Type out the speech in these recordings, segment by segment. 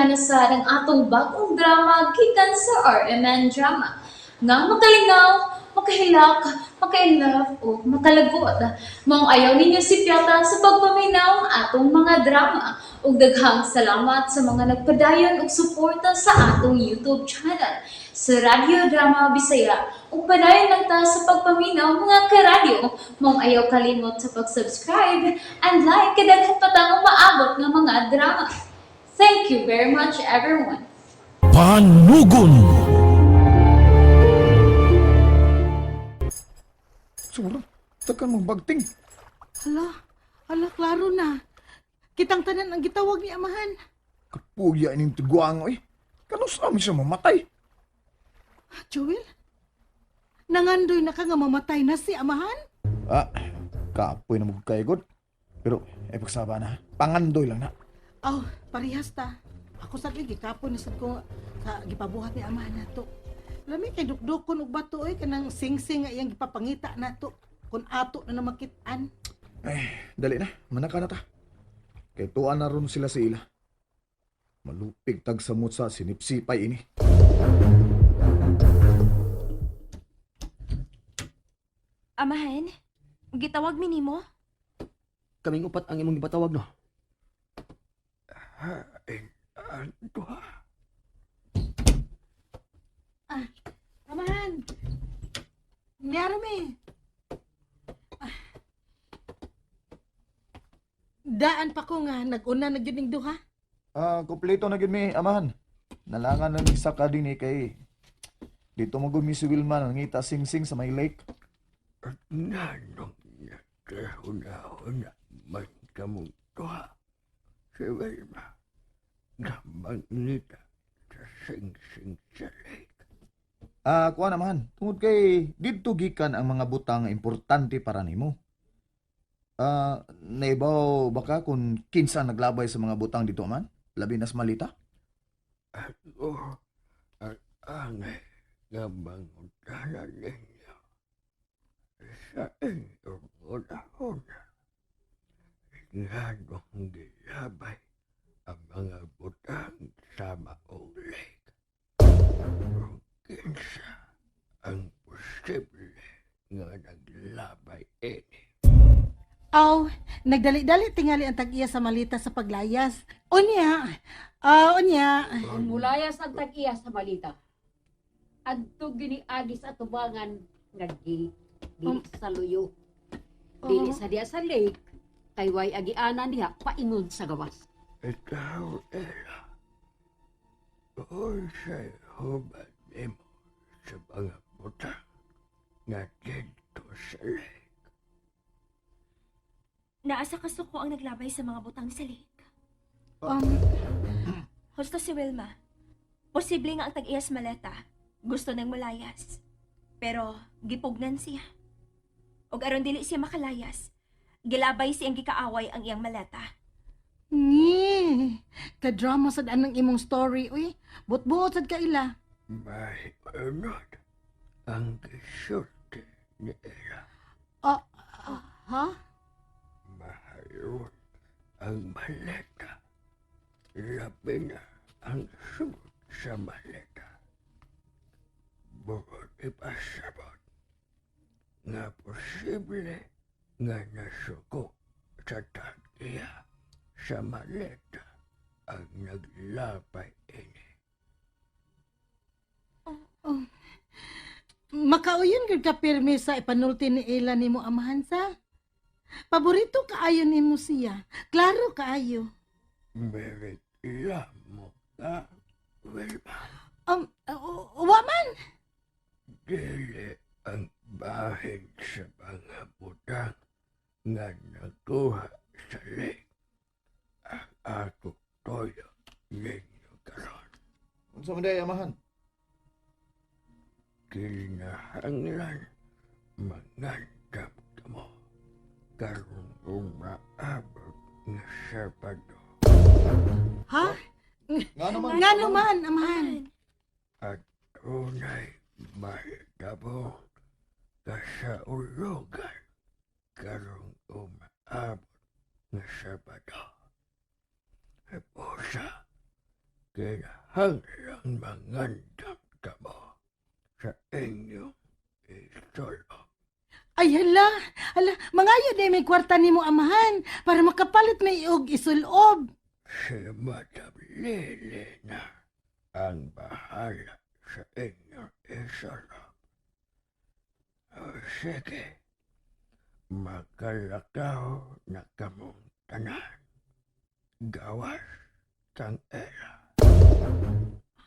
na sa ng atong bagong drama gikan sa RMN Drama nga makalingaw, makahilak, makailove o makalagod. Maong ayaw ninyo si Piata sa pagpaminaw ang atong mga drama ug daghang salamat sa mga nagpadayon ug suporta sa atong YouTube channel sa Radyo Drama Bisaya ug padayon lang ta sa pagpaminaw mga karadyo. Maong ayaw kalimot sa pag-subscribe and like kadaghan pa tang maabot nga mga drama. Thank you very much everyone. Panugon. Sobrang takan mong bagting. Hala, klaro na. Kitang tanan ang gitawag ni Amahan. Kapuya ining tiguang eh. Kanus namin siya mamatay. Joel? Nangandoy na ka nga mamatay na si Amahan? Kaapoy na magkayagod. Pero, pagsaba na. Pangandoy lang na. Parehas ta. Ako sa gikapon ni sad ko sa gipabuhat ni Amahan nato. Lami kay dukdukon og bato kanang singsing nga iyang gipapangita nato. Kun ato na namakitaan. Dali na. Manaka na ta. Kay tuan na ron sila sa ila. Malupig tag samot sa sinipsipay ini. Amahan, gitawag mi nimo? Kaming upat ang imong gipatawag no. Amahan. Niyarami. Daan pa ko nga nag-una na gyud ning duha. Kompleto na gid mi amahan. Nalangan na ni saka din kay dito mo gud mi si Wilma nangita sing-sing sa may lake. Nanong niya kahuna-huna man kamong tuha. Si Wilma, gambang nita sa sing-sing sa lake. Kuha naman. Tungod kay didto gikan ang mga butang nga importante para nimo. Naibaw baka kung kinsa naglabay sa mga butang dito man? Labi na sa malita? Ako, ang angay gambang utanan ninyo. Sa inyong una-una, ganong gilabay ang mga butang sa maong lake. Kung kinsa ang posible nga naglabay ini. Nagdali-dali tingali ang tag-iya sa malita sa paglayas. Unya. Mulayas ang tag-iya sa balita. Adto gini agi sa tubangan nagdi dili sa luyo. Dili sa diya sa lake kay way agianan diha paingon sa gawas. Ikaw, Ella, kung sa'y hubad mo sa mga butang nga dito sa lake. Naasa kasuko ang naglabay sa mga butang sa lake. Husto si Wilma. Posible nga ang tag-iyas maleta. Gusto nang malayas. Pero gipugnan siya. Og aron dili siya makalayas, gilabay siyang gikaaway ang iyang maleta. Ka-drama sad anang imong story, uy. Butbuot sad ka ila. May unod ang kisulti ni Ella. Ha? Mahayon ang maleta. Labi na ang sugot sa maleta. Bukod ipasabot nga posible nga nasuko sa tag-iya sa maleta ang naglapay ini. Makauyon gud ka pirmi sa ipanulti ni Ela nimo Amahan sa. Paborito kaayo nimo siya. Klaro kaayo. Merit mo ka, Wilma. Waman. Dili ang bahin sa mga butang nga nakuha sa lake. Ang ako toyo ninyo karon. Unsa man day amahan? Kinahanglan mangandam ka mo karong umaabot nga Sabado. Ha? Nga naman. Nga naman, Amahan. At tunay mahitabo kasaulugan karong umaabot nga Sabado. Pusa, kinahanglang mangandam ka mo sa inyong isulod. Ay hala, mangayo di may kwarta nimo amahan para makapalit may og isulob. Si Madam Lily na ang bahala sa inyong isulod. O sige, magkalakaw na kamong tanan. Gawas kang era.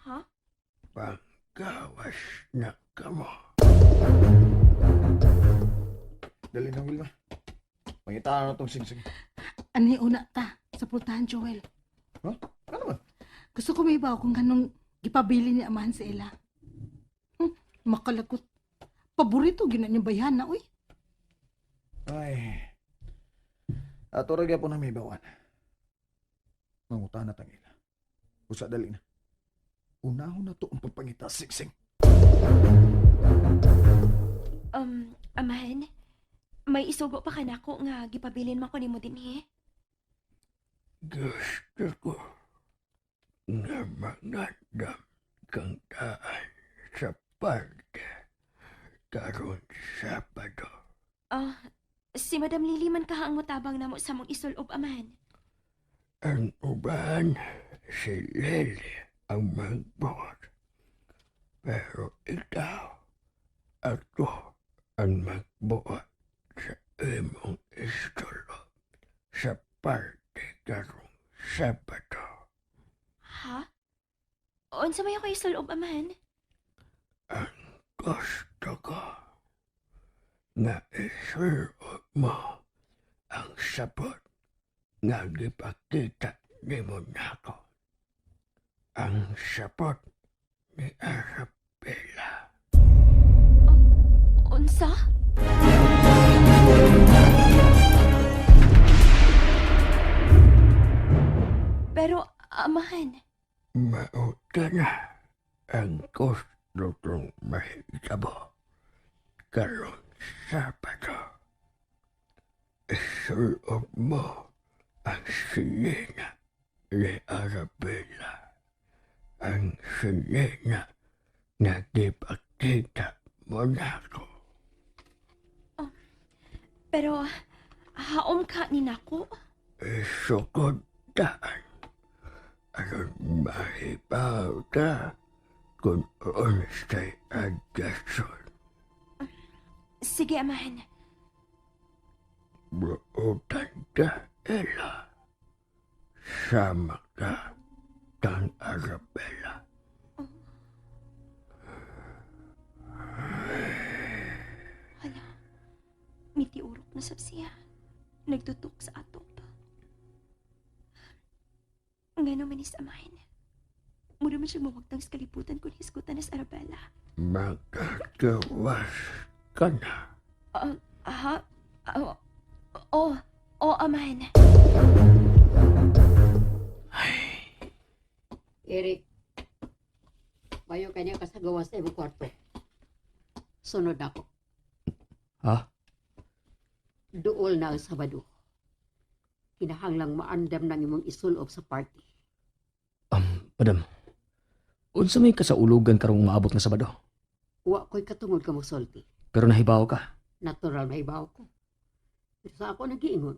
Ha? Panggawas na kamo. Dali na, Wilma. Pangitaan na itong singsing. Ani una ta sa pultahan, Joel. Ha? Ano ba? Gusto ko may baw kung ganong gipabili ni amahan sa ila. Makalagot. Paborito gina niya bayhan na, uy. Ay. Ato ragya po na may bawan. Mangutan na tangila. Usa dali na. Unahon na to ang pagpangita singsing. Amahan, may isugo pa ka na ko nga gipabilin man ko nimo dinhi. Gusto ko na mangandam kang daan sa parke karon Sabado. Si Madam Lily man kaha ang mutabang namo sa mong isulob, amahan. Ang uban si Lily ang magbuhat. Pero ikaw ako ang magbuhat sa imong isulod sa parke karong Sabado. Ha? Unsa may ako isulob, amahan? Ang gusto ko na isulod mo ang sabot nga gipakita ni mo nako. Ang sabot ni Arabella. Unsa? Pero, amahan, Mauta na ang gusto kong mahitabo karon Sabado. Isulod mo ang silina ni Arabella. Ang silina na gipakita mo nako. pero haom ka ni nako? Isukod daan. Aron mahibaw ka kung unsay adyason. Sige, amahan. Buutan ka, Ella. Sama ka kang Arabella. Hala, mitiurok na sab siya. Nagtutok sa ato pa. Nga naman is amahin. Mura man siyang mawagtang sa kalibutan kung hisgutan na sa Arabella. Magkagawas ka na. Ha? Amahin. Eric, bayo kanya kasagawa sa imong kwarto. Sunod ako. Ha? Duol na ang Sabado. Kinahanglang maandam ng imong isulob sa party. Madam, unsa may kasaulugan karong maabot nga Sabado? Wa ko'y katungod ka mo sulti. Pero nahibaw ka. Natural na ibaw ko. Pero sa ako nag-iingon,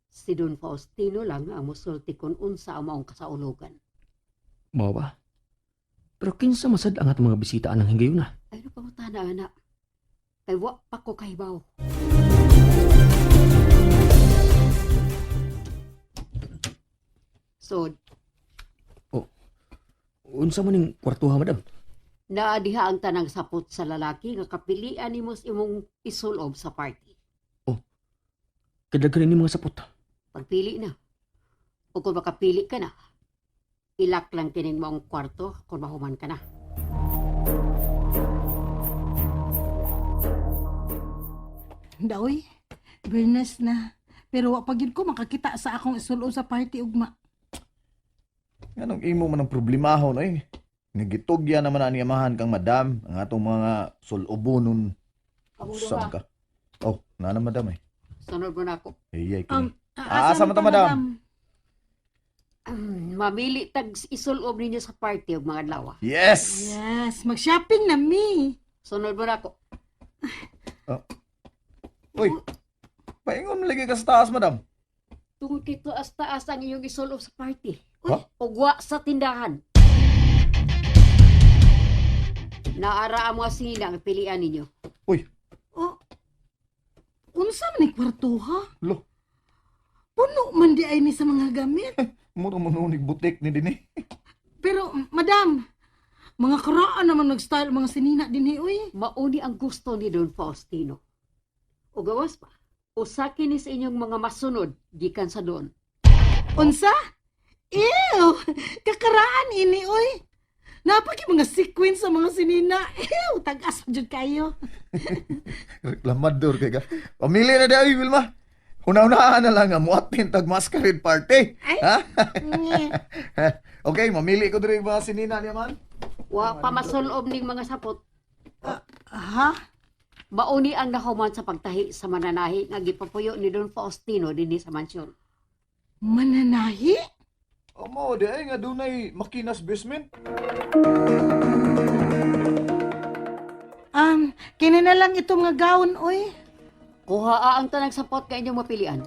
si Don Faustino lang ang musulti kung unsa ang maong kasaulugan. Mao ba? Pero kinsa masad ang atong mga bisita anang hingayon na? Ay, no pangutana, anak. Kay wa pa ko kahibaw. So, Unsa man ning kwartuha, madam? naadiha ang tanang sapot sa lalaki nga kapilian nimo sa imong isulob sa party. Kadaghan ni mga sapot. Pagpili na. O kung makapili ka na, ilak lang kining maong kwarto kung mahuman ka na. Daoy, Bernas na. Pero wa pagid ko makakita sa akong isulob sa party ugma. Anong imo man ang problemahon eh. Nagitugya naman na ni amahan kang madam ang atong mga sulubonon. Saan ka? Oh, na madam eh. Sunod mo na ako. Iyay ko. Asa man ta, madam? mamili tag isulob ninyo sa party og mga adlaw. Yes! Yes, mag-shopping na mi. Sunod mo na ako. Uy, paingon lagi ka sa taas, madam. Tungod kay taas-taas ang iyong isulob sa party. Ha? Ugwa sa tindahan. Naara ang mga sina ang pilian ninyo. Uy, Oh, unsa man ni kwarto ha? lo, Puno man di ay ni sa mga gamit. mura mo nunig butik ni din eh. Pero, madam, mga karaan naman nag-style mga sinina din uy. Mauni ang gusto ni Don Faustino. O gawas pa, usaki ni sa inyong mga masunod, gikan sa doon. Unsa? Ew! Kakaraan ini, uy! Napaki mga sequence sa mga sinina. Ew! Tag-as jud kayo. Reklamador kay ka. Pamili na daw, Wilma. Una-unahan na lang nga mo atin tag masquerade party. Ay. Ha? Nge. Okay, mamili ko diri mga sinina niya man. Wa pa masulob ning mga sapot. Ha? Mauni ang nahuman sa pagtahi sa mananahi nga gipapuyo ni Don Faustino dinhi sa mansyon. Mananahi? Amo, di ay nga dunay makinas basement. Kini na lang itong nga gawon, uy. Kuhaa ang tanang sapot ka inyong mapilian.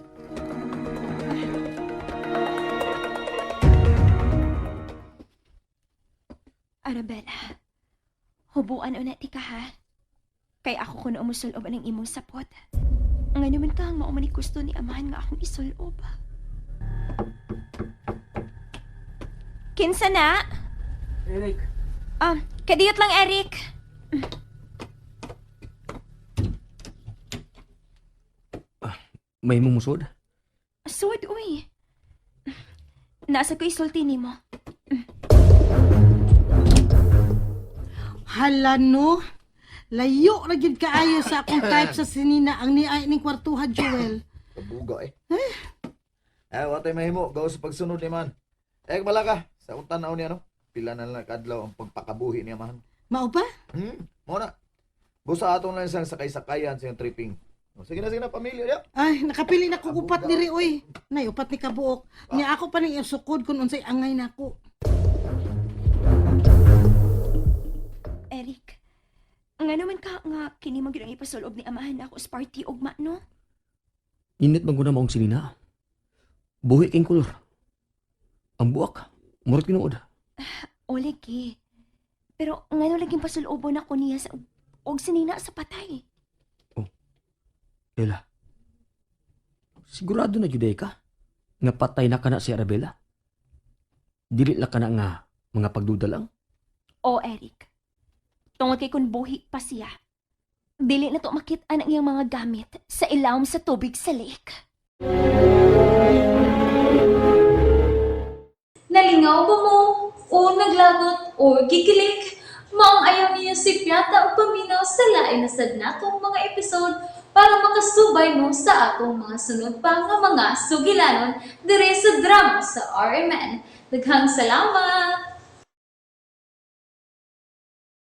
Arabella, hubuan una ti ka ha. Kay ako kuno umusulob ang imong sapot. Nga naman ka ang maumanig gusto ni amahan nga akong isulob. Kinsa na? Eric. Kadiyot lang, Eric. May mumusod? Sud, uy. Nasa ko isulti ni mo. Hala, no? Layo na gid kaayo sa akong type sa sinina ang niay ning kwartuha, Joel. Kabuga eh. Watay mahimo, gaw sa pagsunod ni man. Bala ka, sa akong tanaw niya no. Pila na lang kadlaw ang pagpakabuhi niya man. Mao ba? Muna. Busa atong lang isang sakay-sakayan sa yung tripping. Sige na, pamilya ya. Ay, nakapili na ko upat diri, uy. Nay, upat ni kabuok. Niya ako pa ning isukod kung unsay angay nako. Eric, nga naman ka nga kini mo gyud ang ipasulob ni amahan ako sa party ugma, no? Init man ko na maong sinina. Buhi king kulor. Ang buwak, murot kinuod. O lagi. Pero nga naman laging pasulobon ako niya sa og sinina sa patay. Ela, sigurado na juday ka nga patay na kana si Arabella? Dili na kana nga mga pagduda lang? O Eric, tungod kay kun buhi pa siya, dili na to makita ang iyang mga gamit sa ilawom sa tubig sa lake. Nalingaw ba mo? O naglagot? O gikilik? Maong ayaw niya si Piata o paminaw sa lain na sad natong mga episode para makasubay mo sa atong mga sunod pa nga mga sugilanon dire sa drama sa RMN. Daghang salamat!